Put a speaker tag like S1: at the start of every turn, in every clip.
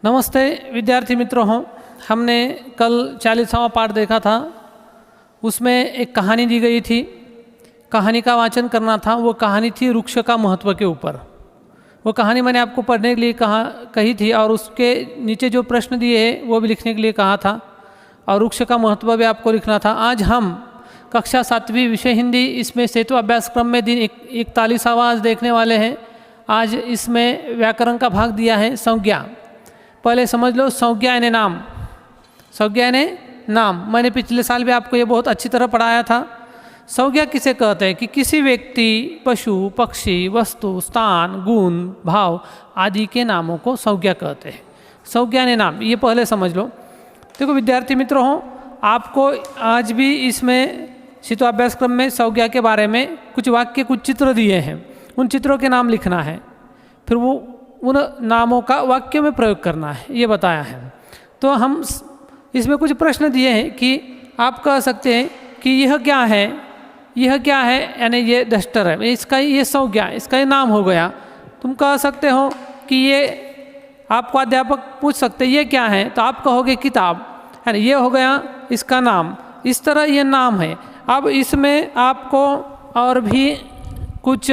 S1: नमस्ते विद्यार्थी मित्रों, हमने कल 40वां पाठ देखा था। उसमें एक कहानी दी गई थी, कहानी का वाचन करना था। वो कहानी थी वृक्ष का महत्व के ऊपर। वो कहानी मैंने आपको पढ़ने के लिए कही थी और उसके नीचे जो प्रश्न दिए हैं वो भी लिखने के लिए कहा था और वृक्ष का महत्व भी आपको लिखना था। आज हम कक्षा 7वीं विषय हिंदी इसमें सेतु अभ्यासक्रम में दिन 41वां आज देखने वाले हैं। आज इसमें व्याकरण का भाग दिया है संज्ञा। पहले समझ लो, संज्ञा यानी नाम। संज्ञा यानी नाम। मैंने पिछले साल भी आपको ये बहुत अच्छी तरह पढ़ाया था। संज्ञा किसे कहते हैं कि किसी व्यक्ति, पशु, पक्षी, वस्तु, स्थान, गुण, भाव आदि के नामों को संज्ञा कहते हैं। संज्ञा यानी नाम, ये पहले समझ लो। देखो विद्यार्थी मित्रों, आपको आज भी इसमें सेतु अभ्यासक्रम में संज्ञा के बारे में कुछ वाक्य, कुछ चित्र दिए हैं। उन चित्रों के नाम लिखना है, फिर वो उन नामों का वाक्य में प्रयोग करना है, ये बताया है। तो हम इसमें कुछ प्रश्न दिए हैं कि आप कह सकते हैं कि यह क्या है, यह क्या है, यानी ये डस्टर है, इसका ये संज्ञा, इसका ये नाम हो गया। तुम कह सकते हो कि ये, आपको अध्यापक पूछ सकते ये क्या है, तो आप कहोगे किताब, यानी ये हो गया इसका नाम। इस तरह ये नाम है। अब इसमें आपको और भी कुछ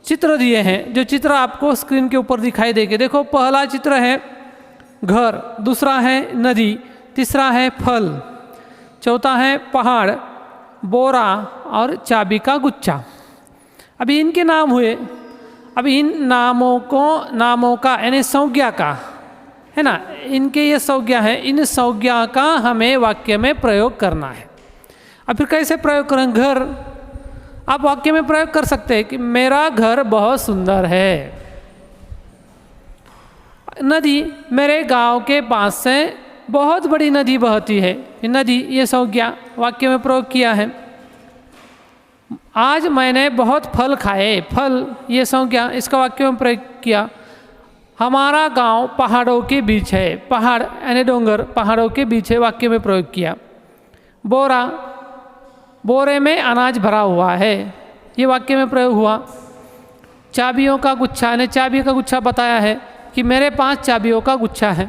S1: चित्र दिए हैं, जो चित्र आपको स्क्रीन के ऊपर दिखाई देंगे। देखो, पहला चित्र है घर, दूसरा है नदी, तीसरा है फल, चौथा है पहाड़, बोरा और चाबी का गुच्छा। अभी इनके नाम हुए। अब इन नामों का यानी संज्ञा का है ना, इनके ये संज्ञा है। इन संज्ञा का हमें वाक्य में प्रयोग करना है। अब फिर कैसे प्रयोग करें? घर, आप वाक्य में प्रयोग कर सकते हैं कि मेरा घर बहुत सुंदर है। नदी, मेरे गांव के पास से बहुत बड़ी नदी बहती है। नदी, ये संज्ञा वाक्य में प्रयोग किया है। आज मैंने बहुत फल खाए, फल ये संज्ञा, इसका वाक्य में प्रयोग किया। हमारा गांव पहाड़ों के बीच है, पहाड़ यानी डोंगर पहाड़ों के बीच है, वाक्य में प्रयोग किया। बोरा, बोरे में अनाज भरा हुआ है, ये वाक्य में प्रयोग हुआ। चाबियों का गुच्छा, ने चाबी का गुच्छा बताया है कि मेरे पास चाबियों का गुच्छा है।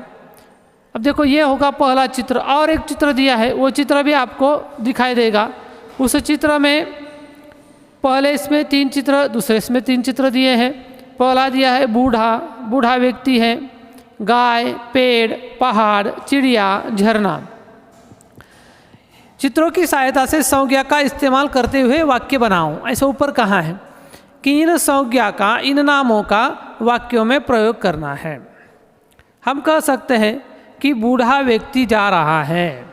S1: अब देखो, ये होगा पहला चित्र। और एक चित्र दिया है, वो चित्र भी आपको दिखाई देगा। उस चित्र में पहले इसमें 3 चित्र, दूसरे इसमें 3 चित्र दिए हैं। पहला दिया है बूढ़ा, बूढ़ा व्यक्ति है, गाय, पेड़, पहाड़, चिड़िया, झरना। चित्रों की सहायता से संज्ञा का इस्तेमाल करते हुए वाक्य बनाओ, ऐसा ऊपर कहा है कि इन संज्ञा का, इन नामों का वाक्यों में प्रयोग करना है। हम कह सकते हैं कि बूढ़ा व्यक्ति जा रहा है,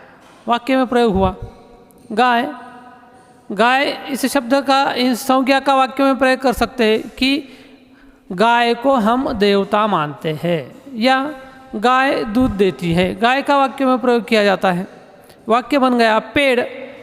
S1: वाक्य में प्रयोग हुआ। गाय, गाय इस शब्द का, इस संज्ञा का वाक्य में प्रयोग कर सकते हैं कि गाय को हम देवता मानते हैं, या गाय दूध देती है, गाय का वाक्य में प्रयोग किया जाता है। वाक्य बन गया। पेड़,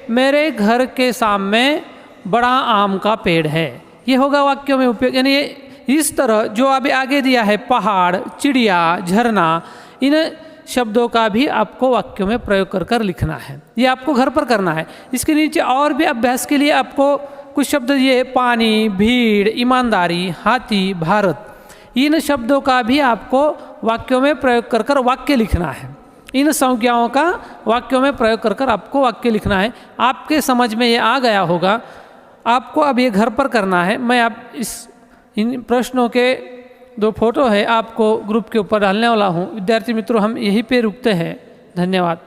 S1: मेरे घर के सामने बड़ा आम का पेड़ है, ये होगा वाक्यों में उपयोग। यानी ये इस तरह जो अभी आगे दिया है, पहाड़, चिड़िया, झरना, इन शब्दों का भी आपको वाक्यों में प्रयोग कर कर लिखना है। ये आपको घर पर करना है। इसके नीचे और भी अभ्यास के लिए आपको कुछ शब्द ये, पानी, भीड़, ईमानदारी, हाथी, भारत, इन शब्दों का भी आपको वाक्यों में प्रयोग कर कर वाक्य लिखना है। इन संज्ञाओं का वाक्यों में प्रयोग कर कर आपको वाक्य लिखना है। आपके समझ में ये आ गया होगा। आपको अब ये घर पर करना है। मैं आप इन प्रश्नों के 2 फोटो है आपको ग्रुप के ऊपर डालने वाला हूँ। विद्यार्थी मित्रों, हम यहीं पे रुकते हैं। धन्यवाद।